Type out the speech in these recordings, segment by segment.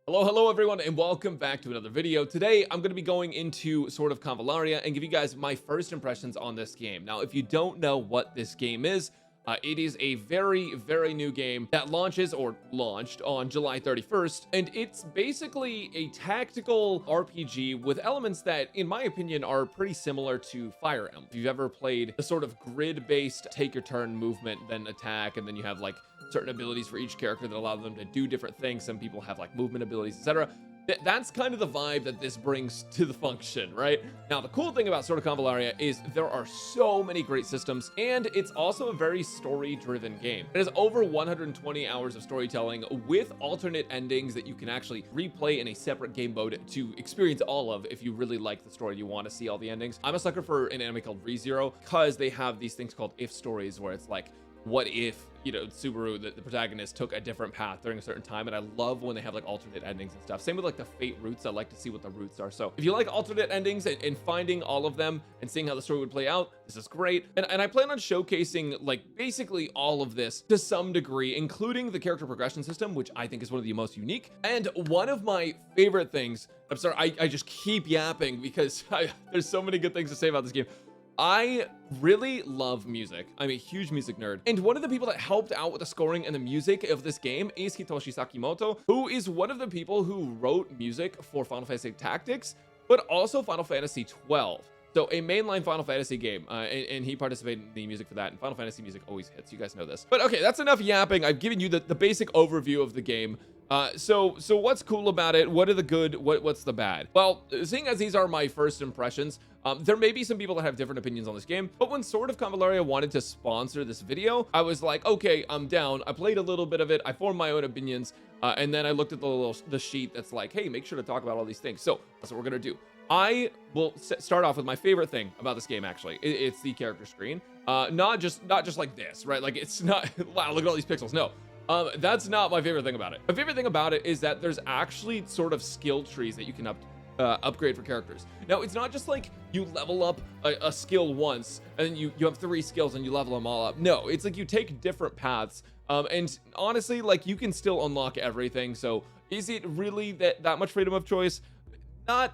Hello everyone, and welcome back to another video. Today, I'm going to be going into Sword of Convallaria and give you guys my first impressions on this game. Now, if you don't know what this game is, it is a very new game that launches or launched on July 31st, and it's basically a tactical RPG with elements that, in my opinion, are pretty similar to Fire Emblem. If you've ever played the sort of grid-based take your turn movement, then attack, and then you have like certain abilities for each character that allow them to do different things. Some people have like movement abilities, etc. That's kind of the vibe that this brings to the function, right? Now, the cool thing about Sword of Convallaria is there are so many great systems, and it's also a very story-driven game. It has over 120 hours of storytelling with alternate endings that you can actually replay in a separate game mode to experience all of if you really like the story and you want to see all the endings. I'm a sucker for an anime called ReZero because they have these things called if stories where it's like, what if, you know, Subaru, the protagonist, took a different path during a certain time. And I love when they have like alternate endings and stuff. Same with like the fate routes. I like to see what the routes are. So if you like alternate endings and finding all of them and seeing how the story would play out, this is great. And I plan on showcasing like basically all of this to some degree, including the character progression system, which I think is one of the most unique. And one of my favorite things, I'm sorry, I just keep yapping because there's so many good things to say about this game. I really love music. I'm a huge music nerd. And one of the people that helped out with the scoring and the music of this game is Hitoshi Sakimoto, who is one of the people who wrote music for Final Fantasy Tactics, but also Final Fantasy 12. So a mainline Final Fantasy game, and he participated in the music for that, and Final Fantasy music always hits, you guys know this. But okay, that's enough yapping. I've given you the basic overview of the game. So what's cool about it? What are the good? What's the bad? Well, seeing as these are my first impressions, there may be some people that have different opinions on this game, but when Sword of Convallaria wanted to sponsor this video, I was like, okay, I'm down. I played a little bit of it. I formed my own opinions, and then I looked at the sheet that's like, hey, make sure to talk about all these things. So that's what we're gonna do. I will start off with my favorite thing about this game. Actually, it's the character screen. Not just like this, right? Like it's not. Wow, look at all these pixels. No. That's not my favorite thing about it. My favorite thing about it is that there's actually sort of skill trees that you can upgrade for characters. Now, it's not just like you level up a skill once and then you have 3 skills and you level them all up. No, it's like you take different paths. And honestly, like you can still unlock everything. So is it really that much freedom of choice?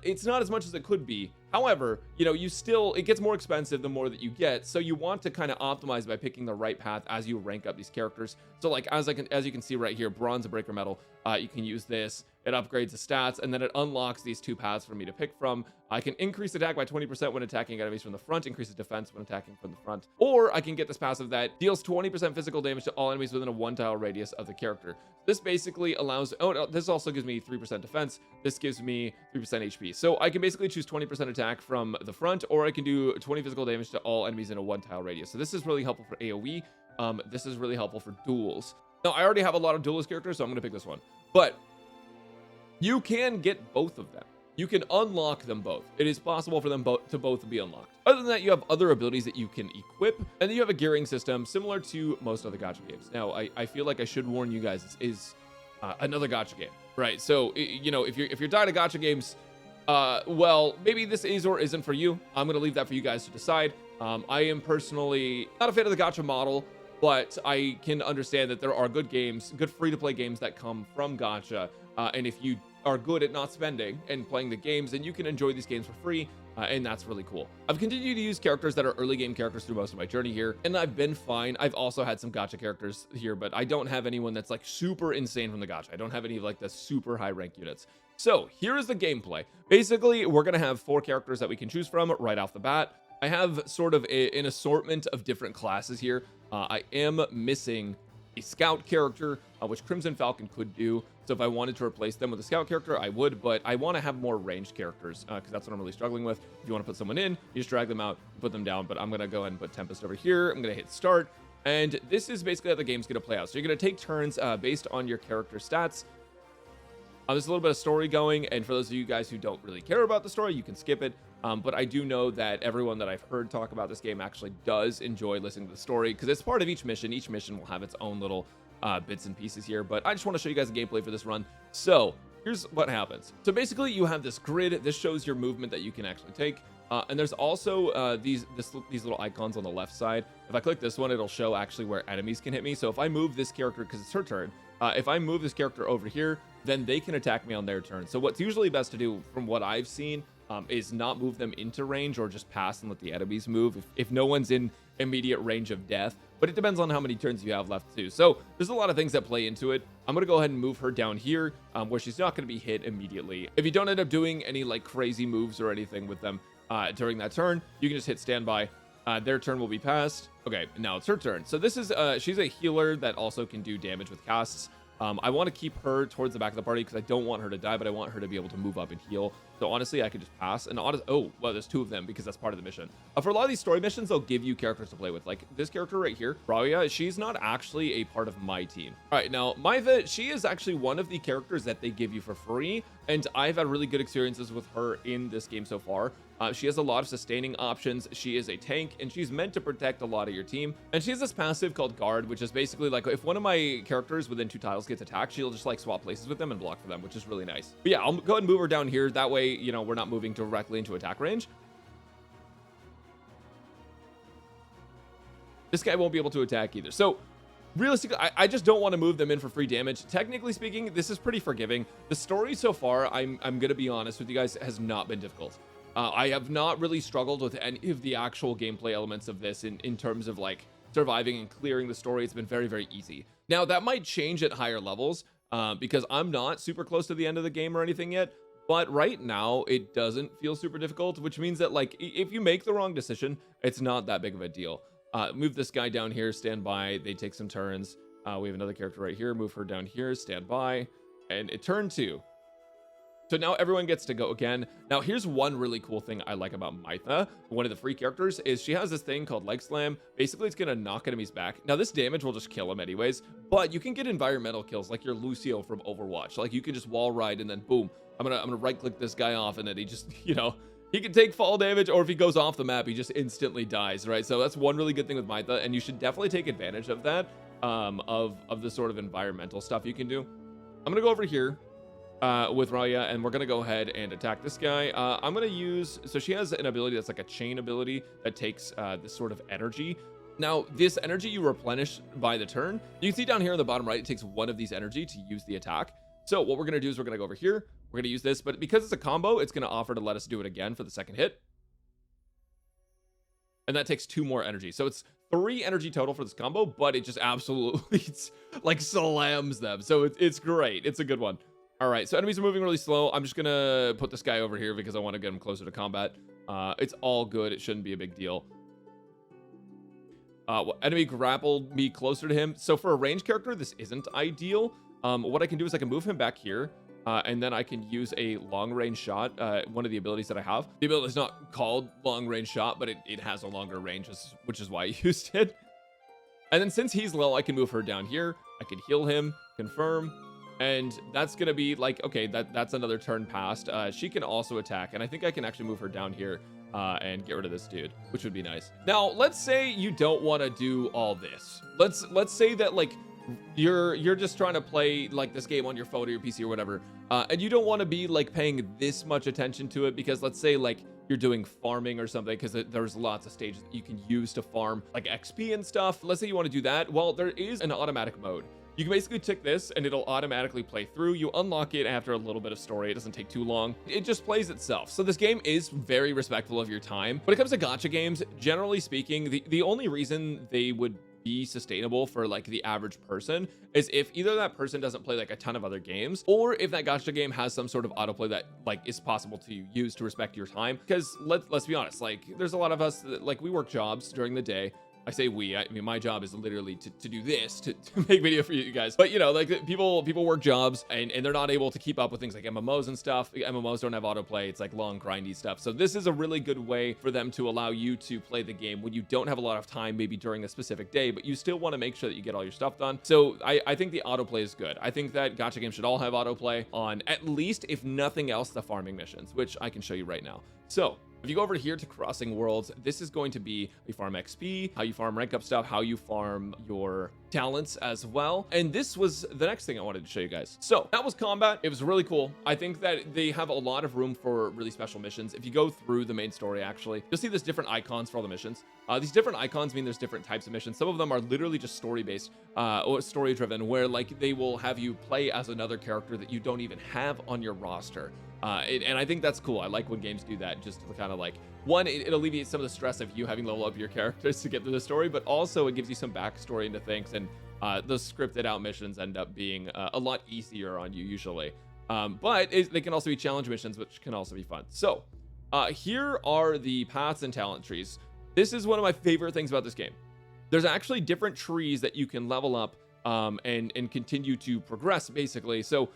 It's not as much as it could be. However, you know, it gets more expensive the more that you get, so you want to kind of optimize by picking the right path as you rank up these characters. So like as you can see right here, bronze and breaker metal, you can use this. It upgrades the stats, and then it unlocks these 2 paths for me to pick from. I can increase attack by 20% when attacking enemies from the front, increases defense when attacking from the front, or I can get this passive that deals 20% physical damage to all enemies within a 1-tile radius of the character. This basically allows, this also gives me 3% defense. This gives me 3% HP. So I can basically choose 20% attack from the front, or I can do 20 physical damage to all enemies in a 1-tile radius. So this is really helpful for AoE. This is really helpful for duels. Now, I already have a lot of duelist characters, so I'm going to pick this one. But you can get both of them. You can unlock them both. It is possible for them to both be unlocked. Other than that, you have other abilities that you can equip, and then you have a gearing system similar to most other gacha games. Now, I feel like I should warn you guys, this is another gacha game, right? So, you know, if you're dying to gacha games, well, maybe this is or isn't for you. I'm going to leave that for you guys to decide. I am personally not a fan of the gacha model, but I can understand that there are good games, good free-to-play games that come from gacha, and if you are good at not spending and playing the games, then you can enjoy these games for free, and that's really cool. I've continued to use characters that are early game characters through most of my journey here, and I've been fine. I've also had some gacha characters here, but I don't have anyone that's like super insane from the gacha. I don't have any of like the super high rank units. So here is the gameplay. Basically, we're gonna have 4 characters that we can choose from right off the bat. I have sort of an assortment of different classes here. I am missing a scout character, which Crimson Falcon could do. So if I wanted to replace them with a scout character, I would, but I want to have more ranged characters because that's what I'm really struggling with. If you want to put someone in, you just drag them out, put them down, but I'm going to go ahead and put Tempest over here. I'm going to hit start, and this is basically how the game's going to play out. So you're going to take turns based on your character stats. There's a little bit of story going, and for those of you guys who don't really care about the story, you can skip it. But I do know that everyone that I've heard talk about this game actually does enjoy listening to the story because it's part of each mission. Each mission will have its own little bits and pieces here, but I just want to show you guys the gameplay for this run. So here's what happens. So basically you have this grid. This shows your movement that you can actually take. And there's also these little icons on the left side. If I click this one, it'll show actually where enemies can hit me. So if I move this character, because it's her turn, if I move this character over here, then they can attack me on their turn. So what's usually best to do, from what I've seen, is not move them into range, or just pass and let the enemies move if no one's in immediate range of death. But it depends on how many turns you have left too. So there's a lot of things that play into it. I'm gonna go ahead and move her down here, where she's not gonna be hit immediately. If you don't end up doing any like crazy moves or anything with them during that turn, you can just hit standby. Their turn will be passed. Okay, now it's her turn. So this is she's a healer that also can do damage with casts. I want to keep her towards the back of the party because I don't want her to die, but I want her to be able to move up and heal. So honestly, I could just pass. And oh, well, there's 2 of them because that's part of the mission. For a lot of these story missions, they'll give you characters to play with. Like this character right here, Raya, she's not actually a part of my team. All right, now Maitha, she is actually one of the characters that they give you for free, and I've had really good experiences with her in this game so far. She has a lot of sustaining options. She is a tank, and she's meant to protect a lot of your team. And she has this passive called Guard, which is basically like if one of my characters within 2 tiles gets attacked, she'll just like swap places with them and block for them, which is really nice. But yeah, I'll go ahead and move her down here. That way, you know, we're not moving directly into attack range. This guy won't be able to attack either. So realistically, I just don't want to move them in for free damage. Technically speaking, this is pretty forgiving. The story so far, I'm gonna be honest with you guys, has not been difficult. I have not really struggled with any of the actual gameplay elements of this in terms of like surviving and clearing the story. It's been very, very easy. Now that might change at higher levels because I'm not super close to the end of the game or anything yet. But right now it doesn't feel super difficult, which means that like if you make the wrong decision, it's not that big of a deal. Move this guy down here, stand by. They take some turns. We have another character right here. Move her down here, stand by, and it turn 2. So now everyone gets to go again. Now here's one really cool thing I like about Maitha, one of the free characters, is she has this thing called Leg Slam. Basically, it's gonna knock enemies back. Now this damage will just kill them anyways, but you can get environmental kills like your Lucio from Overwatch. Like you can just wall ride and then boom, I'm gonna right click this guy off and then he just, you know, he can take fall damage, or if he goes off the map, he just instantly dies, right? So that's one really good thing with Maitha, and you should definitely take advantage of that, of the sort of environmental stuff you can do. I'm gonna go over here with Raya, and we're gonna go ahead and attack this guy. I'm gonna use, so she has an ability that's like a chain ability that takes this sort of energy. Now this energy you replenish by the turn. You can see down here in the bottom right, it takes 1 of these energy to use the attack. So what we're gonna do is we're gonna go over here, we're gonna use this, but because it's a combo, it's gonna offer to let us do it again for the second hit, and that takes 2 more energy. So it's 3 energy total for this combo, but it just absolutely like slams them. So it's great. It's a good one. All right, so enemies are moving really slow. I'm just gonna put this guy over here because I want to get him closer to combat. It's all good. It shouldn't be a big deal. Enemy grappled me closer to him. So for a ranged character, this isn't ideal. What I can do is I can move him back here, and then I can use a long range shot. One of the abilities that I have. The ability is not called long range shot, but it has a longer range, which is why I used it. And then since he's low, I can move her down here. I can heal him, confirm. And that's gonna be like, okay, that's another turn passed. She can also attack, and I think I can actually move her down here and get rid of this dude, which would be nice. Now, let's say you don't want to do all this. Let's say that like you're just trying to play like this game on your phone or your PC or whatever, and you don't want to be like paying this much attention to it because let's say like you're doing farming or something, because there's lots of stages that you can use to farm like XP and stuff. Let's say you want to do that. Well, there is an automatic mode. You can basically tick this and it'll automatically play through. You unlock it after a little bit of story. It doesn't take too long. It just plays itself. So this game is very respectful of your time. When it comes to gacha games, generally speaking, the only reason they would be sustainable for like the average person is if either that person doesn't play like a ton of other games, or if that gacha game has some sort of autoplay that like is possible to use to respect your time. Because let's be honest, like there's a lot of us that like we work jobs during the day. I say I mean, my job is literally to do this, to make video for you guys. But, you know, like people work jobs and they're not able to keep up with things like MMOs and stuff. MMOs don't have autoplay. It's like long, grindy stuff. So this is a really good way for them to allow you to play the game when you don't have a lot of time, maybe during a specific day, but you still want to make sure that you get all your stuff done. So I think the autoplay is good. I think that gacha games should all have autoplay on at least, if nothing else, the farming missions, which I can show you right now. So if you go over here to Crossing Worlds, this is going to be how you farm XP, how you farm rank up stuff, how you farm your talents as well. And this was the next thing I wanted to show you guys. So that was combat. It was really cool. I think that they have a lot of room for really special missions. If you go through the main story, actually, you'll see there's different icons for all the missions. These different icons mean there's different types of missions. Some of them are literally just story based or story driven, where like they will have you play as another character that you don't even have on your roster. And I think that's cool. I like when games do that, just to kind of like, one, it alleviates some of the stress of you having to level up your characters to get through the story, but also it gives you some backstory into things, and those scripted out missions end up being a lot easier on you usually. But they can also be challenge missions, which can also be fun. So here are the paths and talent trees. This is one of my favorite things about this game. There's actually different trees that you can level up and continue to progress, basically. So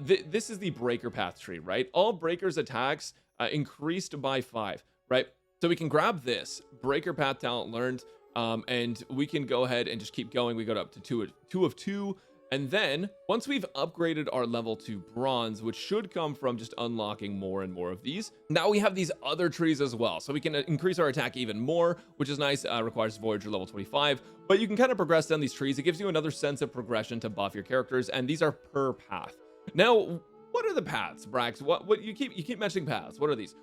this is the breaker path tree, right? All breakers attacks increased by 5, right? So we can grab this breaker path talent learned, and we can go ahead and just keep going. We go up to 2 of 2. And then once we've upgraded our level to bronze, which should come from just unlocking more and more of these, now we have these other trees as well. So we can increase our attack even more, which is nice. Requires Voyager level 25, but you can kind of progress down these trees. It gives you another sense of progression to buff your characters, and these are per path. Now, what are the paths, Brax? What you keep mentioning paths. What are these?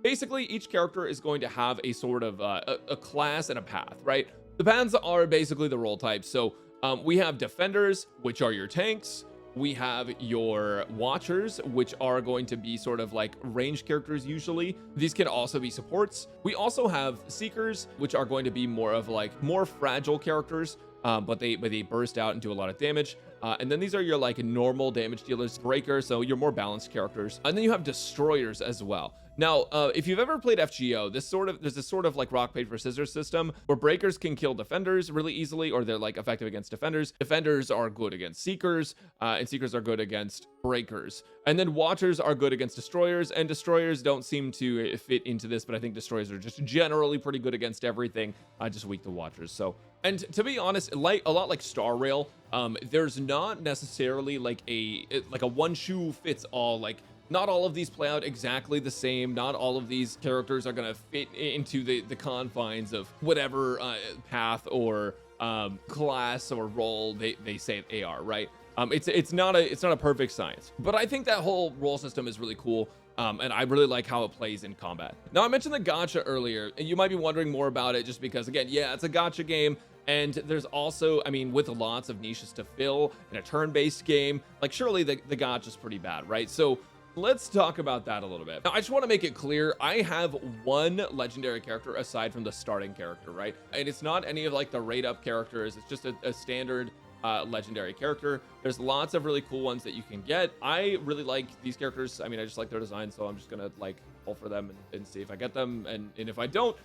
Basically, each character is going to have a sort of a class and a path, right? The paths are basically the role types. So we have defenders, which are your tanks. We have your watchers, which are going to be sort of like range characters usually. These can also be supports. We also have seekers, which are going to be more of like more fragile characters, but they burst out and do a lot of damage. And then these are your like normal damage dealers, breakers, so your more balanced characters. And then you have destroyers as well. Now, if you've ever played FGO, there's this sort of like rock, paper, scissors system where breakers can kill defenders really easily, or they're like effective against defenders. Defenders are good against seekers, and seekers are good against breakers. And then watchers are good against destroyers, and destroyers don't seem to fit into this, but I think destroyers are just generally pretty good against everything, just weak to watchers. So, and to be honest, like a lot like Star Rail, there's not necessarily like a one shoe fits all. Like, not all of these play out exactly the same. Not all of these characters are going to fit into the confines of whatever path or class or role they say they are, right? It's not a perfect science, but I think that whole role system is really cool. And I really like how it plays in combat. Now, I mentioned the gacha earlier, and you might be wondering more about it just because, again, yeah, it's a gacha game. And there's also, I mean, with lots of niches to fill in a turn-based game, like surely the gacha's pretty bad, right? So let's talk about that a little bit. Now, I just want to make it clear, I have one legendary character aside from the starting character, right? And it's not any of like the rate up characters. It's just a standard legendary character. There's lots of really cool ones that you can get. I really like these characters. I mean, I just like their design, so I'm just gonna like pull for them and see if I get them. And if I don't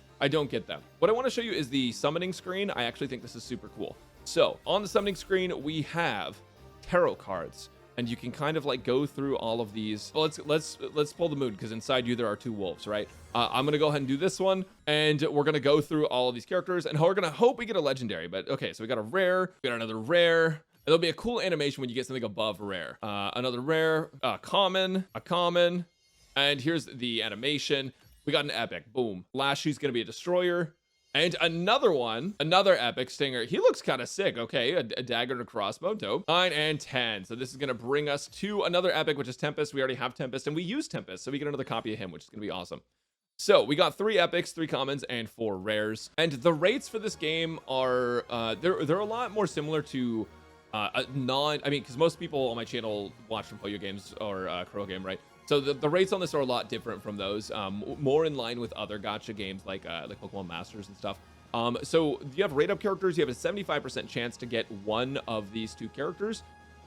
get them. What I want to show you is the summoning screen. I actually think this is super cool. So on the summoning screen, we have tarot cards. And you can kind of like go through all of these. Well, let's pull the moon, because inside you there are 2 wolves, right? I'm gonna go ahead and do this one, and we're gonna go through all of these characters, and we're gonna hope we get a legendary. But okay, so we got a rare, we got another rare. And there'll be a cool animation when you get something above rare. Another rare, a common, and here's the animation. We got an epic. Boom. Last shoe's gonna be a destroyer. And another one, another epic stinger. He looks kind of sick. Okay, a dagger and a crossbow. Dope. 9 and 10. So this is going to bring us to another epic, which is Tempest. We already have Tempest, and we use Tempest, so we get another copy of him, which is going to be awesome. So we got 3 epics, 3 commons, and 4 rares. And the rates for this game are they're a lot more similar to I mean, because most people on my channel watch from Poyo Games or Crow Game, right? So the rates on this are a lot different from those, more in line with other gacha games like Pokemon Masters and stuff. So you have rate up characters. You have a 75% chance to get one of these 2 characters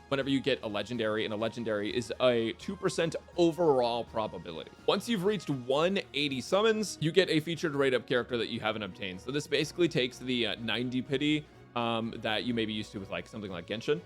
whenever you get a legendary, and a legendary is a 2% overall probability. Once you've reached 180 summons, you get a featured rate up character that you haven't obtained. So this basically takes the 90 pity that you may be used to with like something like Genshin,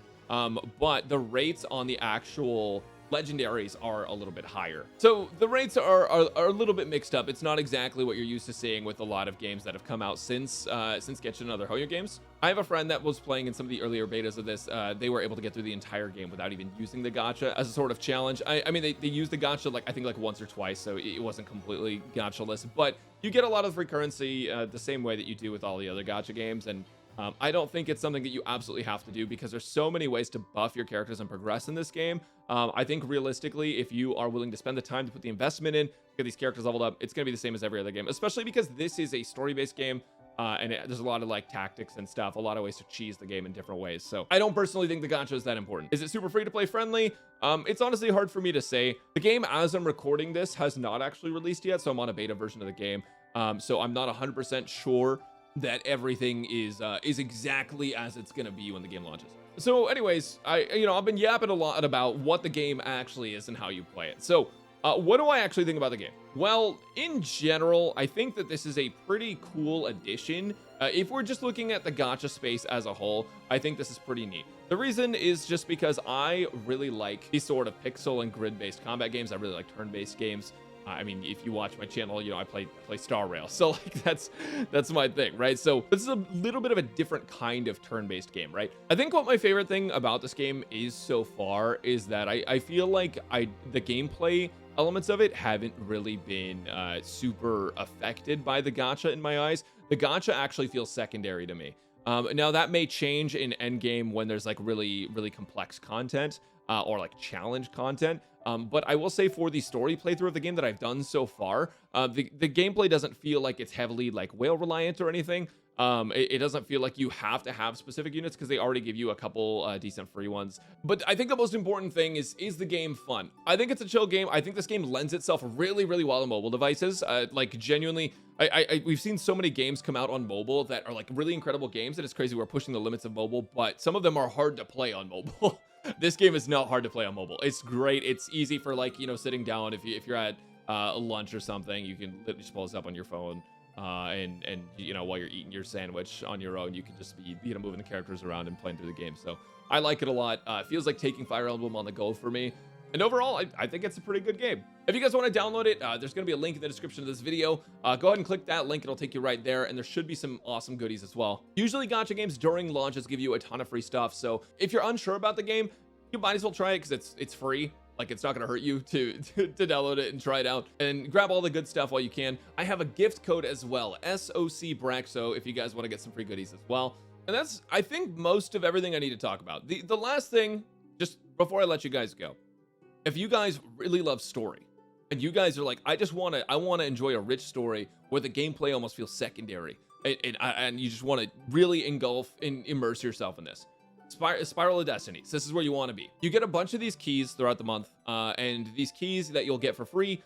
but the rates on the actual legendaries are a little bit higher. So the rates are a little bit mixed up. It's not exactly what you're used to seeing with a lot of games that have come out since Genshin and other Hoyo games. I have a friend that was playing in some of the earlier betas of this. They were able to get through the entire game without even using the gacha as a sort of challenge. I mean, they used the gacha I think once or twice, so it wasn't completely gacha-less, but you get a lot of recurrency the same way that you do with all the other gacha games. And I don't think it's something that you absolutely have to do because there's so many ways to buff your characters and progress in this game. I think realistically, if you are willing to spend the time to put the investment in, get these characters leveled up, it's going to be the same as every other game, especially because this is a story-based game. There's a lot of like tactics and stuff, a lot of ways to cheese the game in different ways. So I don't personally think the gacha is that important. Is it super free to play friendly? It's honestly hard for me to say. The game, as I'm recording this, has not actually released yet, so I'm on a beta version of the game. So I'm not 100% sure that everything is exactly as it's gonna be when the game launches. So anyways, I've been yapping a lot about what the game actually is and how you play it. So what do I actually think about the game? Well, in general, I think that this is a pretty cool addition. If we're just looking at the gacha space as a whole, I think this is pretty neat. The reason is just because I really like these sort of pixel and grid-based combat games. I really like turn-based games. I mean, if you watch my channel, I play Star Rail, so like that's my thing, right? So this is a little bit of a different kind of turn-based game, right? I think what my favorite thing about this game is so far is that I feel like the gameplay elements of it haven't really been super affected by the gacha in my eyes. The gacha actually feels secondary to me. Now that may change in endgame when there's like really complex content or like challenge content. But I will say for the story playthrough of the game that I've done so far, the gameplay doesn't feel like it's heavily like whale reliant or anything. It doesn't feel like you have to have specific units because they already give you a couple decent free ones. But I think the most important thing is the game fun? I think it's a chill game. I think this game lends itself really well on mobile devices. Like genuinely, we've seen so many games come out on mobile that are like really incredible games that it's crazy we're pushing the limits of mobile, but some of them are hard to play on mobile. This game is not hard to play on mobile. It's great. It's easy for like, sitting down. If you're at lunch or something, you can literally just pull this up on your phone. And while you're eating your sandwich on your own, you can just be moving the characters around and playing through the game. So I like it a lot. It feels like taking Fire Emblem on the go for me. And overall, I think it's a pretty good game. If you guys want to download it, there's going to be a link in the description of this video. Go ahead and click that link. It'll take you right there. And there should be some awesome goodies as well. Usually gacha games during launches give you a ton of free stuff. So if you're unsure about the game, you might as well try it because it's free. Like, it's not going to hurt you to download it and try it out and grab all the good stuff while you can. I have a gift code as well, SOCBRAXO, if you guys want to get some free goodies as well. And that's, I think, most of everything I need to talk about. The last thing, just before I let you guys go, if you guys really love story and you guys are like, I want to enjoy a rich story where the gameplay almost feels secondary and you just want to really engulf and immerse yourself in this, Spiral of Destinies. This is where you want to be. You get a bunch of these keys throughout the month, and these keys that you'll get for free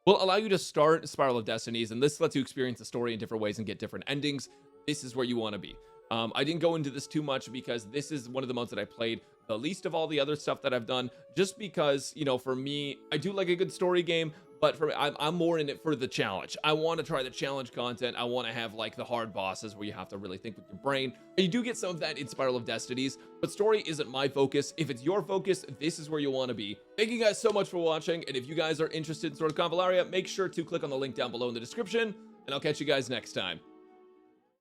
will allow you to start Spiral of Destinies, and this lets you experience the story in different ways and get different endings. This is where you want to be. I didn't go into this too much because this is one of the months that I played the least of all the other stuff that I've done, just because, for me, I do like a good story game, but for me, I'm more in it for the challenge. I want to try the challenge content. I want to have like the hard bosses where you have to really think with your brain. And you do get some of that in Spiral of Destinies, but story isn't my focus. If it's your focus, this is where you want to be. Thank you guys so much for watching. And if you guys are interested in sort of Convallaria, make sure to click on the link down below in the description, and I'll catch you guys next time.